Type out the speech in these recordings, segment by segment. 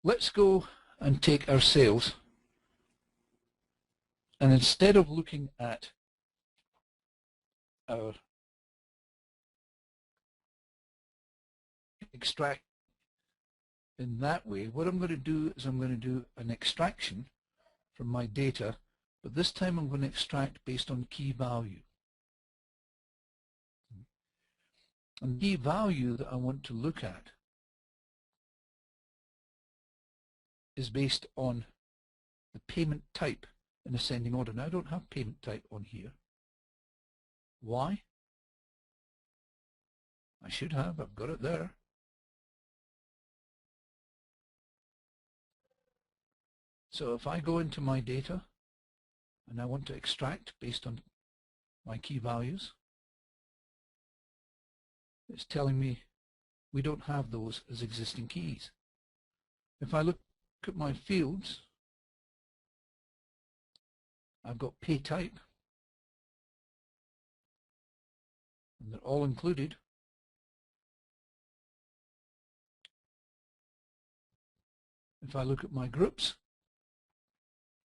Let's go and take our sales, and instead of looking at our extract in that way, what I'm going to do is I'm going to do an extraction from my data, but this time I'm going to extract based on key value. And the key value that I want to look at is based on the payment type in ascending order. Now I don't have payment type on here. Why? I should have, I've got it there. So if I go into my data and I want to extract based on my key values, it's telling me we don't have those as existing keys. If I look at my fields, I've got pay type, and they're all included. If I look at my groups,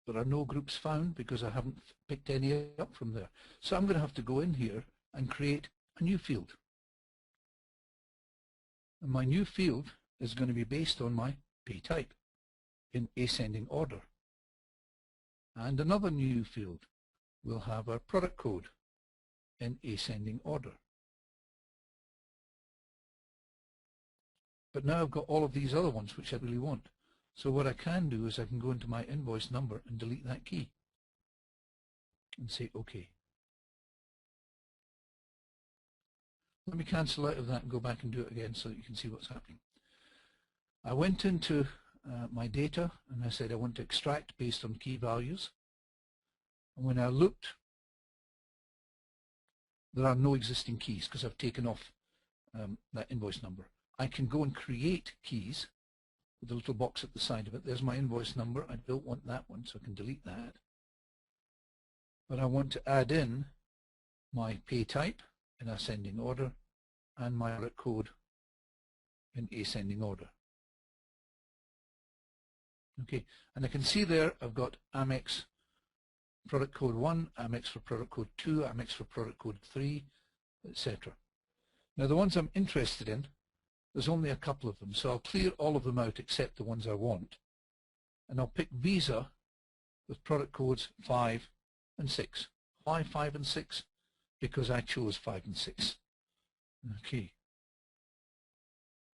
there are no groups found because I haven't picked any up from there. So I'm going to have to go in here and create a new field. And my new field is going to be based on my pay type in ascending order. And another new field will have our product code in ascending order. But now I've got all of these other ones which I really want. So what I can do is I can go into my invoice number and delete that key and say OK. Let me cancel out of that and go back and do it again so that you can see what's happening. I went into my data and I said I want to extract based on key values. And when I looked, there are no existing keys because I've taken off that invoice number. I can go and create keys with a little box at the side of it. There's my invoice number. I don't want that one, so I can delete that. But I want to add in my pay type in ascending order and my product code in ascending order. Okay, and I can see there I've got Amex product code 1, Amex for product code 2, Amex for product code 3, etc. Now the ones I'm interested in, there's only a couple of them, so I'll clear all of them out except the ones I want. And I'll pick Visa with product codes 5 and 6. Why 5 and 6? Because I chose 5 and 6. Okay.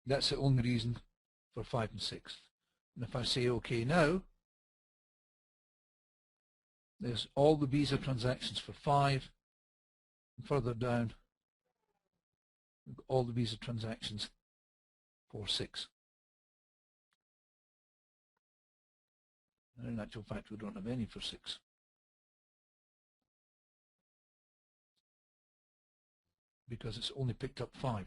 That's the only reason for 5 and 6. And if I say OK now, there's all the Visa transactions for 5, and further down, we've got all the Visa transactions for 6. And in actual fact, we don't have any for 6. Because it's only picked up 5.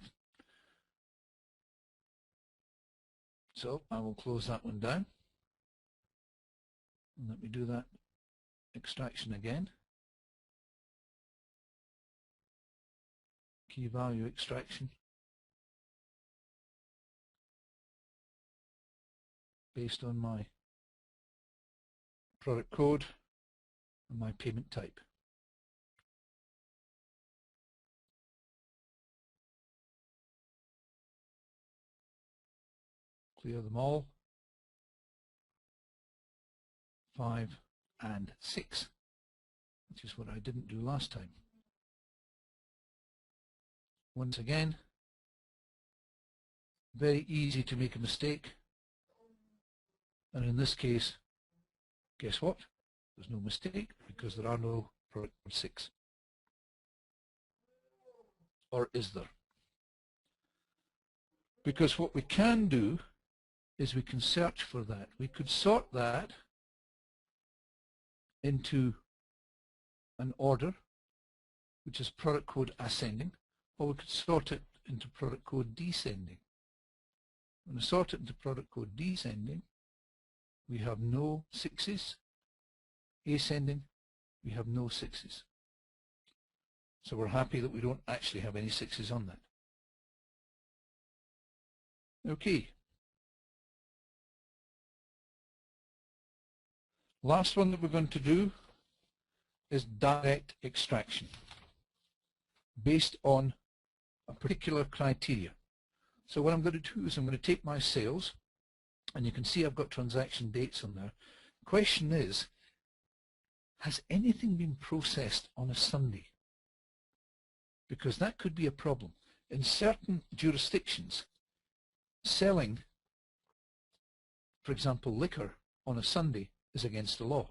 So I will close that one down. And let me do that extraction again. Key value extraction. Based on my product code and my payment type. Clear them all. 5 and 6, which is what I didn't do last time. Once again, very easy to make a mistake. And in this case, guess what? There's no mistake because there are no product code 6. Or is there? Because what we can do is we can search for that. We could sort that into an order, which is product code ascending, or we could sort it into product code descending. When we sort it into product code descending, we have no 6s. Ascending, we have no 6s. So we're happy that we don't actually have any 6s on that. Okay. Last one that we're going to do is direct extraction based on a particular criteria. So what I'm going to do is I'm going to take my sales, and you can see I've got transaction dates on there. The question is, has anything been processed on a Sunday? Because that could be a problem. In certain jurisdictions, selling, for example, liquor on a Sunday is against the law.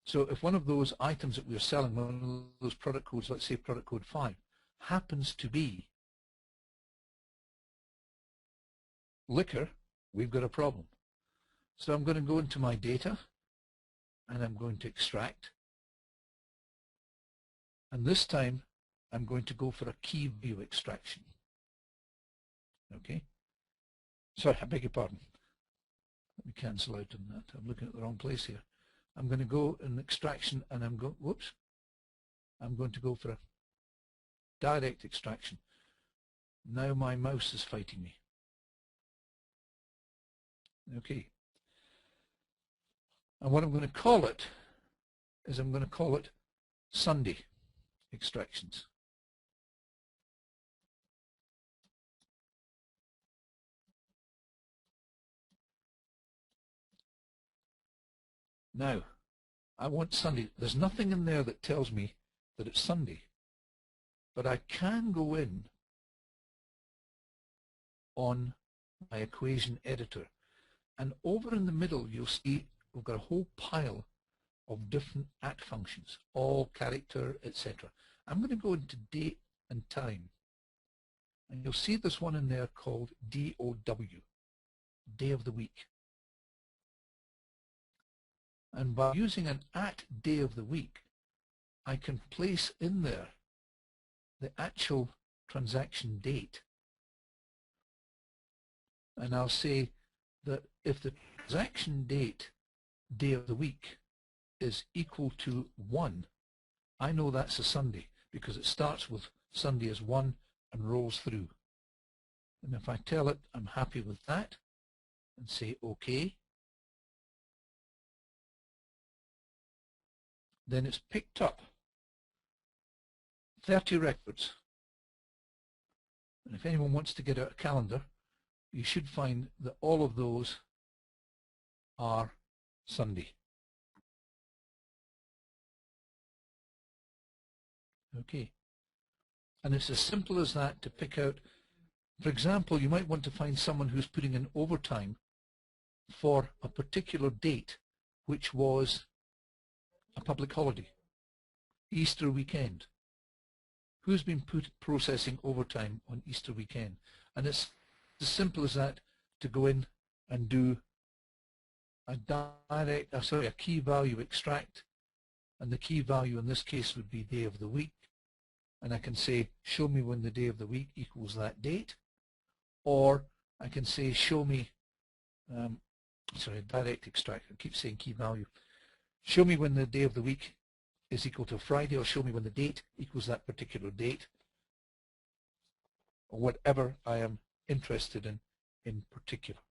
So if one of those items that we're selling, one of those product codes, let's say product code 5, happens to be liquor, we've got a problem. So I'm going to go into my data and I'm going to extract. And this time I'm going to go for a key value extraction. Okay? Sorry, I beg your pardon. Let me cancel out on that. I'm looking at the wrong place here. I'm going to go in extraction and I'm going, whoops, I'm going to go for a direct extraction. Now my mouse is fighting me. Okay. And what I'm going to call it is I'm going to call it Sunday extractions. Now, I want Sunday. There's nothing in there that tells me that it's Sunday, but I can go in on my equation editor, and over in the middle you'll see we've got a whole pile of different @ functions, all character, etc. I'm going to go into date and time, and you'll see there's one in there called DOW, day of the week. And by using an @ day of the week, I can place in there the actual transaction date. And I'll say that if the transaction date, day of the week, is equal to 1, I know that's a Sunday because it starts with Sunday as 1 and rolls through. And if I tell it I'm happy with that and say OK, then it's picked up 30 records. And if anyone wants to get out a calendar, you should find that all of those are Sunday. Okay. And it's as simple as that to pick out. For example, you might want to find someone who's putting in overtime for a particular date, which was a public holiday, Easter weekend. Who's been processing overtime on Easter weekend? And it's as simple as that to go in and do a key value extract, and the key value in this case would be day of the week, and I can say show me when the day of the week equals that date, or I can say show me direct extract, I keep saying key value, show me when the day of the week is equal to Friday, or show me when the date equals that particular date, or whatever I am interested in particular.